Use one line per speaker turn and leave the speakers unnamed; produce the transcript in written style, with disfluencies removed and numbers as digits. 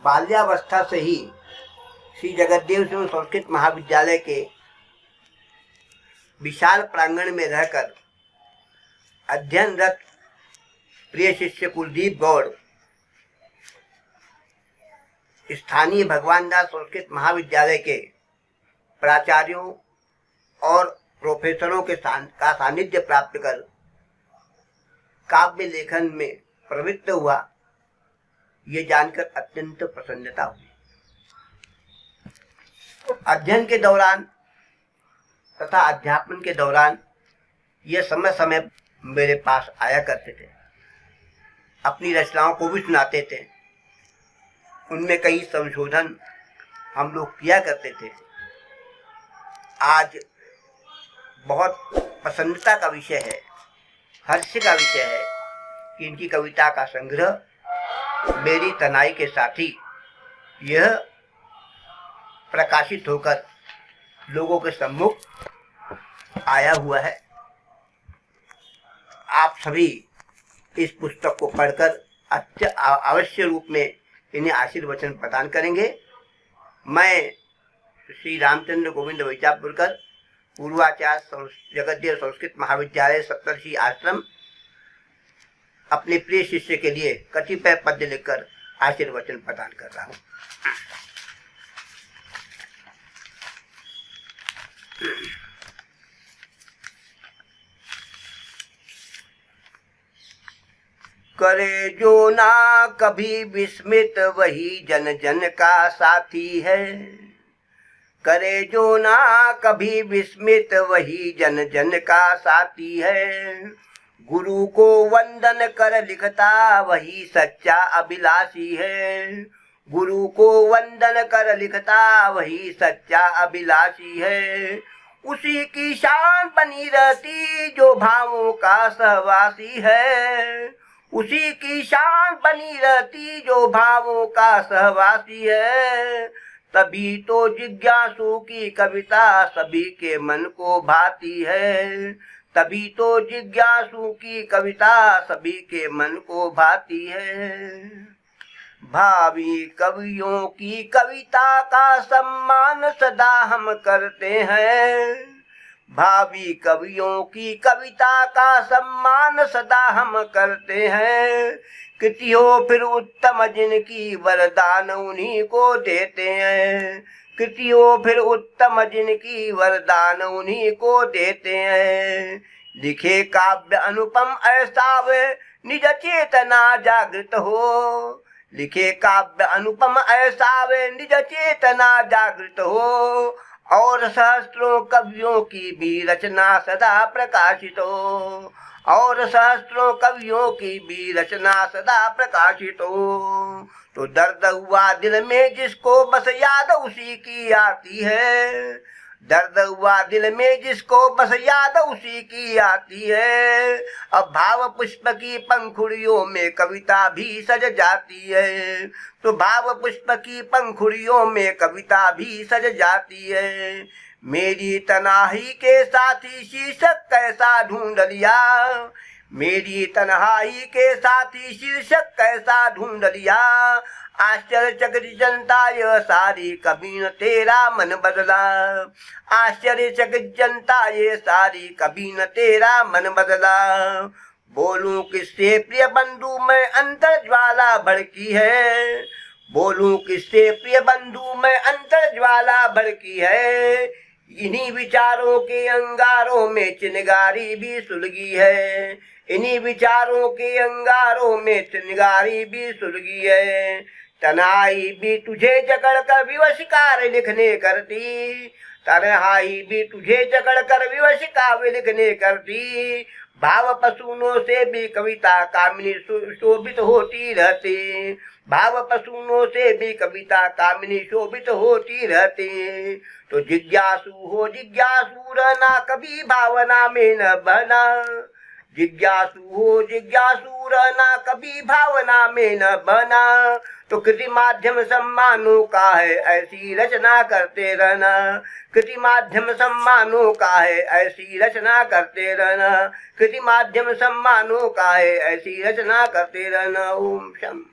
बाल्यावस्था से ही श्री जगतदेव सिंह संस्कृत महाविद्यालय के विशाल प्रांगण में रहकर अध्ययनरत प्रिय शिष्य कुलदीप गौड़ स्थानीय भगवान दास संस्कृत महाविद्यालय के प्राचार्यों और प्रोफेसरों के का सानिध्य प्राप्त कर काव्य लेखन में प्रवृत्त हुआ, ये जानकर अत्यंत प्रसन्नता हुई। अध्ययन के दौरान तथा अध्यापन के दौरान ये समय समय मेरे पास आया करते थे, अपनी रचनाओं को भी सुनाते थे, उनमें कई संशोधन हम लोग किया करते थे। आज बहुत प्रसन्नता का विषय है, हर्ष का विषय है कि इनकी कविता का संग्रह मेरी तनाई के साथी यह प्रकाशित होकर लोगों के सम्मुख आया हुआ है। आप सभी इस पुस्तक को पढ़कर अवश्य रूप में इन्हें आशीर्वचन प्रदान करेंगे। मैं श्री रामचंद्र गोविंद वैचापुरकर, पूर्वाचार्य जगतदेव संस्कृत महाविद्यालय सप्तर्षि आश्रम, अपने प्रिय शिष्य के लिए कतिपय पद्य लिखकर आशीर्वचन प्रदान कर रहा हूँ। करे जो ना कभी विस्मित वही जन जन का साथी है। करे जो ना कभी विस्मित वही जन जन का साथी है। गुरु को वंदन कर लिखता वही सच्चा अभिलाषी है। गुरु को वंदन कर लिखता वही सच्चा अभिलाषी है। उसी की शान बनी रहती जो भावों का सहवासी है। उसी की शान बनी रहती जो भावों का सहवासी है। तभी तो जिज्ञासु की कविता सभी के मन को भाती है। तभी तो जिज्ञासु की कविता सभी के मन को भाती है। भावी कवियों की कविता का सम्मान सदा हम करते हैं। भावी कवियों की कविता का सम्मान सदा हम करते हैं। कृति हो फिर उत्तम जिनकी वरदान उन्हीं को देते हैं। कृति हो फिर उत्तम जिनकी वरदान उन्हीं को देते हैं। लिखे काव्य अनुपम ऐसा वे निज चेतना जागृत हो। लिखे काव्य अनुपम ऐसा वे निज चेतना जागृत हो। और सहस्त्रों कवियों की भी रचना सदा प्रकाशित हो। और सहस्त्रों कवियों की भी रचना सदा प्रकाशित हो। तो दर्द हुआ दिल में जिसको बस याद उसी की आती है। दर्द हुआ दिल में जिसको बस याद उसी की आती है। अब भाव पुष्प की पंखुड़ियों में कविता भी सज जाती है। तो भाव पुष्प की पंखुड़ियों में कविता भी सज जाती है। मेरी तन्हाई के साथी शीर्षक कैसा ढूंढ लिया। मेरी तन्हाई के साथी शीर्षक कैसा ढूंढ लिया। आश्चर्यचकित जनता यह सारी कभी न तेरा मन बदला। आश्चर्यचकित जनता ये सारी कभी न तेरा मन बदला। बोलूं किससे प्रिय बंधु में अंतर ज्वाला भड़की है। बोलूं किससे प्रिय बंधु में अंतर ज्वाला भड़की है। इन्हीं विचारों के अंगारों में चिनगारी भी सुलगी है। इन्हीं विचारों के अंगारों में चिनगारी भी सुलगी है। तन्हाई भी तुझे जकड़ कर विवशकार लिखने करती। तन्हाई भी तुझे जकड़ कर विवशकार लिखने करती। भाव पशुनों से भी कविता कामिनी शोभित होती रहती। भाव पशुनों से भी कविता कामिनी शोभित होती रहती। तो जिज्ञासु हो जिज्ञासु रहना कभी भावना में न बना। जिज्ञासु हो जिज्ञासु रहना कभी भावना में न बना। तो कृति माध्यम सम्मानों का है ऐसी रचना करते रहना। कृति माध्यम सम्मानों का है ऐसी रचना करते रहना। कृति माध्यम सम्मानों का है ऐसी रचना करते रहना। ओम शम।